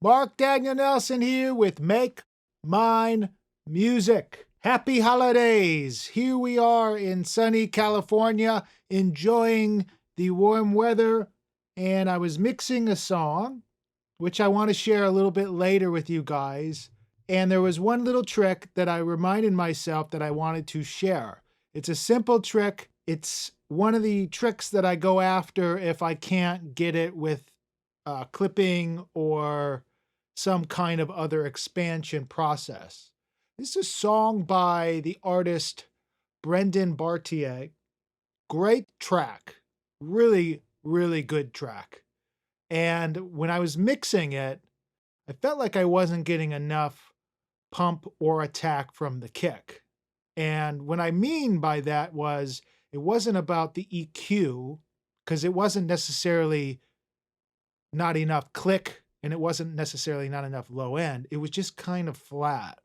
Marc Daniel Nelson here with Make Mine Music. Happy holidays! Here we are in sunny California, enjoying the warm weather, and I was mixing a song, which I want to share a little bit later with you guys. And there was one little trick that I reminded myself that I wanted to share. It's a simple trick. It's one of the tricks that I go after if I can't get it with clipping or some kind of other expansion process. This is a song by the artist Brendan Bartier. Great track. Really, really good track. And when I was mixing it, I felt like I wasn't getting enough pump or attack from the kick. And what I mean by that was it wasn't about the EQ, because it wasn't necessarily not enough click, and it wasn't necessarily not enough low end. It was just kind of flat.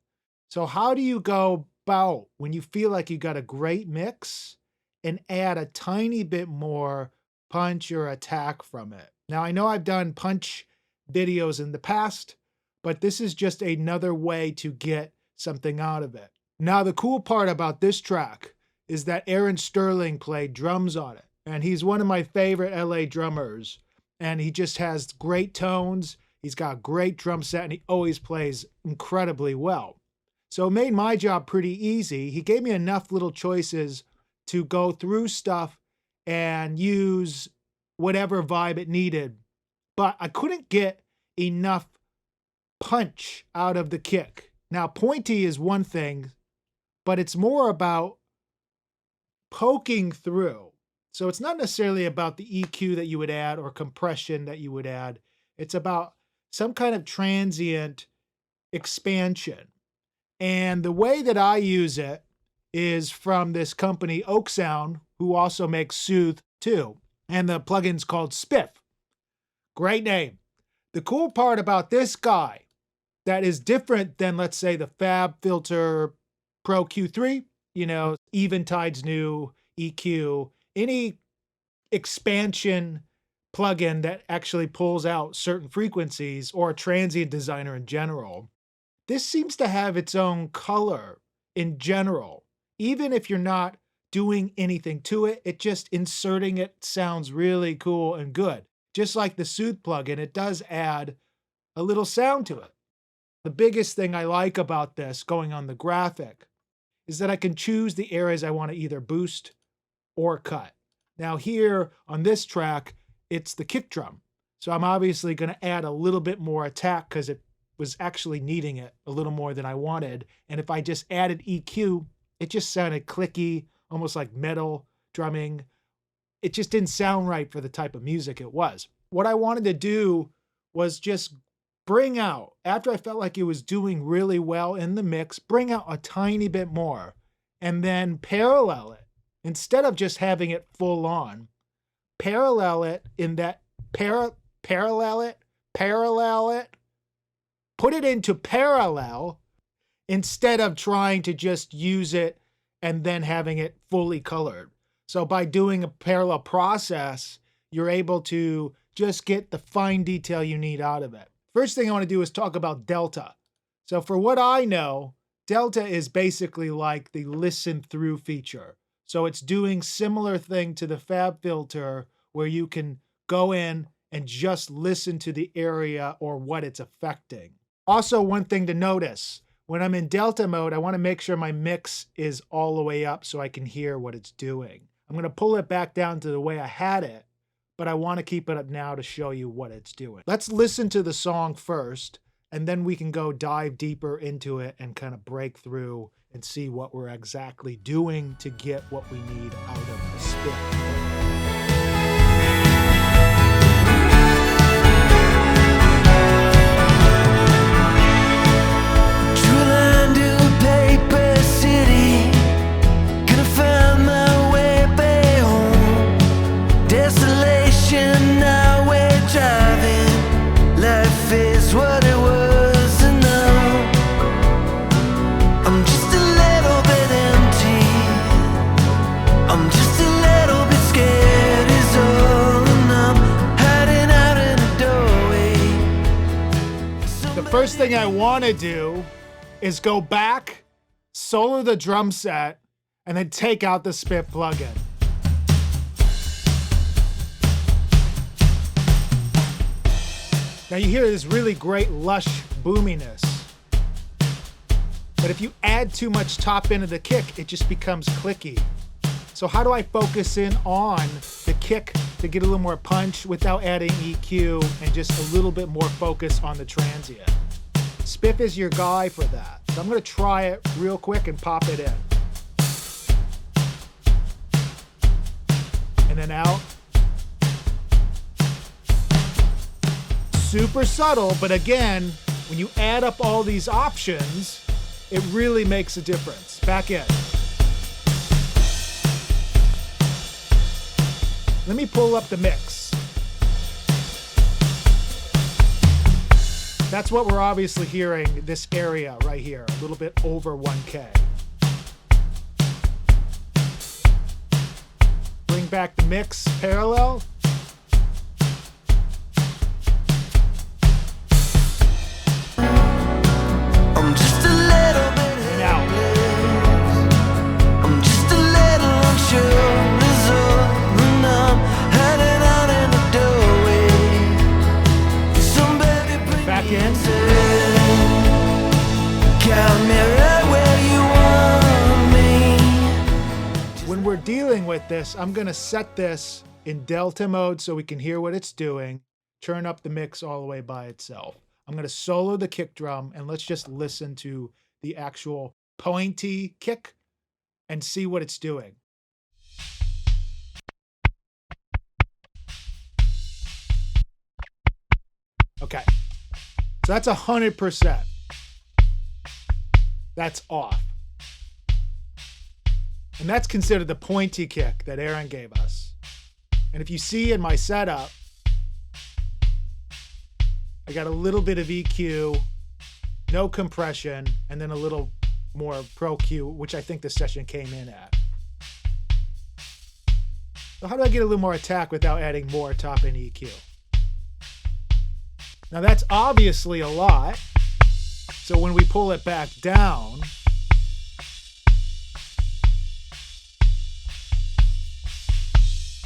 So how do you go about when you feel like you got a great mix and add a tiny bit more punch or attack from it? Now, I know I've done punch videos in the past, but this is just another way to get something out of it. Now, the cool part about this track is that Aaron Sterling played drums on it, and he's one of my favorite LA drummers, and he just has great tones. He's got a great drum set, and he always plays incredibly well. So it made my job pretty easy. He gave me enough little choices to go through stuff and use whatever vibe it needed, but I couldn't get enough punch out of the kick. Now, pointy is one thing, but it's more about poking through. So it's not necessarily about the EQ that you would add or compression that you would add. It's about some kind of transient expansion. And the way that I use it is from this company, Oak Sound, who also makes Soothe too. And the plugin's called Spiff. Great name. The cool part about this guy that is different than, let's say, the Fab Filter Pro Q3, Eventide's new EQ, any expansion plugin that actually pulls out certain frequencies, or a transient designer in general, this seems to have its own color in general. Even if you're not doing anything to it, it just inserting it sounds really cool and good. Just like the Soothe plugin, it does add a little sound to it. The biggest thing I like about this, going on the graphic, is that I can choose the areas I want to either boost or cut. Now here on this track, it's the kick drum. So I'm obviously going to add a little bit more attack because it was actually needing it a little more than I wanted. And if I just added EQ, it just sounded clicky, almost like metal drumming. It just didn't sound right for the type of music it was. What I wanted to do was just bring out, after I felt like it was doing really well in the mix, bring out a tiny bit more and then parallel it. Instead of just having it full on, parallel it in that, parallel it, put it into parallel instead of trying to just use it and then having it fully colored. So by doing a parallel process, you're able to just get the fine detail you need out of it. First thing I want to do is talk about Delta. So for what I know, Delta is basically like the listen through feature. So it's doing similar thing to the Fab Filter, where you can go in and just listen to the area or what it's affecting. Also, one thing to notice, when I'm in Delta mode, I want to make sure my mix is all the way up so I can hear what it's doing. I'm going to pull it back down to the way I had it, but I want to keep it up now to show you what it's doing. Let's listen to the song first, and then we can go dive deeper into it and kind of break through and see what we're exactly doing to get what we need out of the spin. I'm just a little bit scared. first thing I want to do is go back, solo the drum set, and then take out the Spiff plugin. Now you hear this really great lush boominess. But if you add too much top into the kick, it just becomes clicky. So how do I focus in on the kick to get a little more punch without adding EQ and just a little bit more focus on the transient? Spiff is your guy for that. So I'm gonna try it real quick and pop it in. And then out. Super subtle, but again, when you add up all these options, it really makes a difference. Back in. Let me pull up the mix. That's what we're obviously hearing, this area right here, a little bit over 1K. Bring back the mix parallel. I'm just a little bit And out. I'm just a little unsure. Is all, and I'm hanging out in the doorway. Some baby bring Back in. Got me right where you want me. When we're dealing with this, I'm gonna set this in Delta mode so we can hear what it's doing. Turn up the mix all the way by itself. I'm gonna solo the kick drum and let's just listen to the actual pointy kick and see what it's doing. Okay, so that's 100%. That's off. And that's considered the pointy kick that Aaron gave us. And if you see in my setup, I got a little bit of EQ, no compression, and then a little more Pro Q, which I think the session came in at. So how do I get a little more attack without adding more top end EQ? Now that's obviously a lot. So when we pull it back down,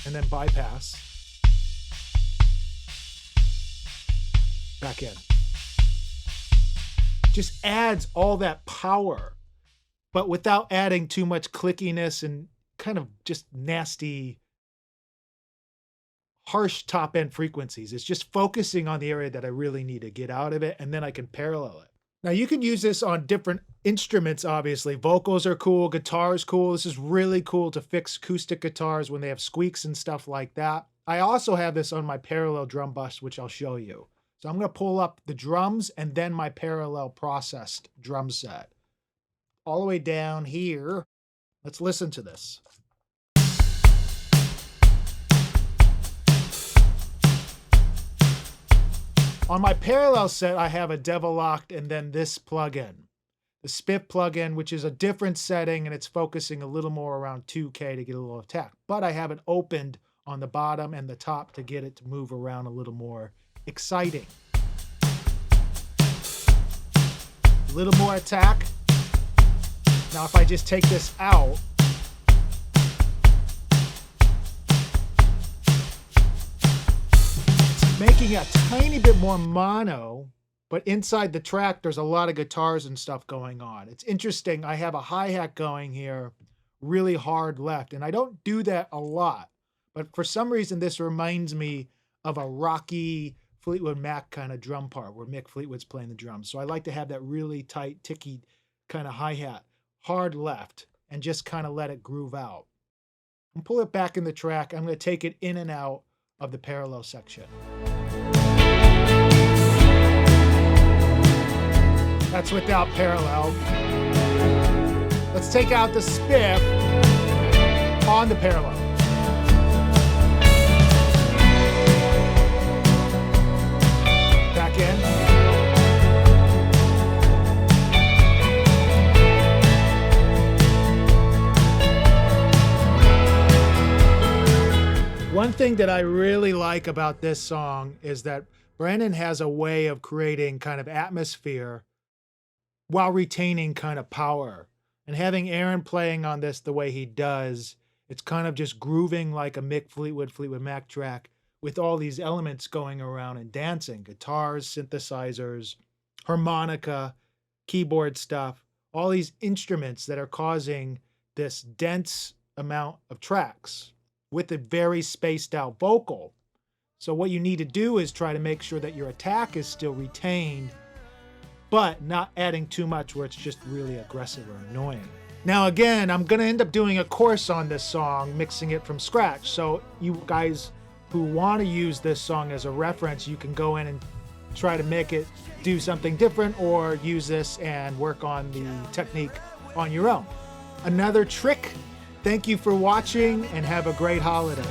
and then bypass, back in. Just adds all that power, but without adding too much clickiness and kind of just nasty, harsh top end frequencies. It's just focusing on the area that I really need to get out of it, and then I can parallel it. Now you can use this on different instruments, obviously. Vocals are cool, guitar's cool. This is really cool to fix acoustic guitars when they have squeaks and stuff like that. I also have this on my parallel drum bus, which I'll show you. So I'm gonna pull up the drums and then my parallel processed drum set. All the way down here. Let's listen to this. On my parallel set, I have a Devil Locked and then this plugin, the Spiff plugin, which is a different setting and it's focusing a little more around 2K to get a little attack. But I have it opened on the bottom and the top to get it to move around a little more exciting. A little more attack. Now if I just take this out, making a tiny bit more mono, but inside the track, there's a lot of guitars and stuff going on. It's interesting. I have a hi-hat going here, really hard left, and I don't do that a lot, but for some reason, this reminds me of a rocky Fleetwood Mac kind of drum part where Mick Fleetwood's playing the drums. So I like to have that really tight, ticky kind of hi-hat, hard left, and just kind of let it groove out. And pull it back in the track. I'm going to take it in and out of the parallel section. That's without parallel. Let's take out the Spiff on the parallel. Back in. One thing that I really like about this song is that Brandon has a way of creating kind of atmosphere while retaining kind of power. And having Aaron playing on this the way he does, it's kind of just grooving like a Fleetwood Mac track with all these elements going around and dancing. Guitars, synthesizers, harmonica, keyboard stuff, all these instruments that are causing this dense amount of tracks with a very spaced out vocal. So what you need to do is try to make sure that your attack is still retained, but not adding too much where it's just really aggressive or annoying. Now again, I'm going to end up doing a course on this song, mixing it from scratch. So you guys who want to use this song as a reference, you can go in and try to make it do something different or use this and work on the technique on your own. Another trick. Thank you for watching and have a great holiday.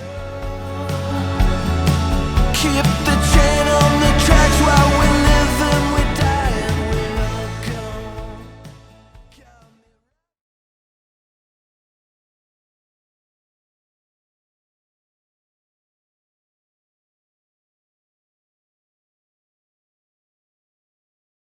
Keep the chain on the tracks while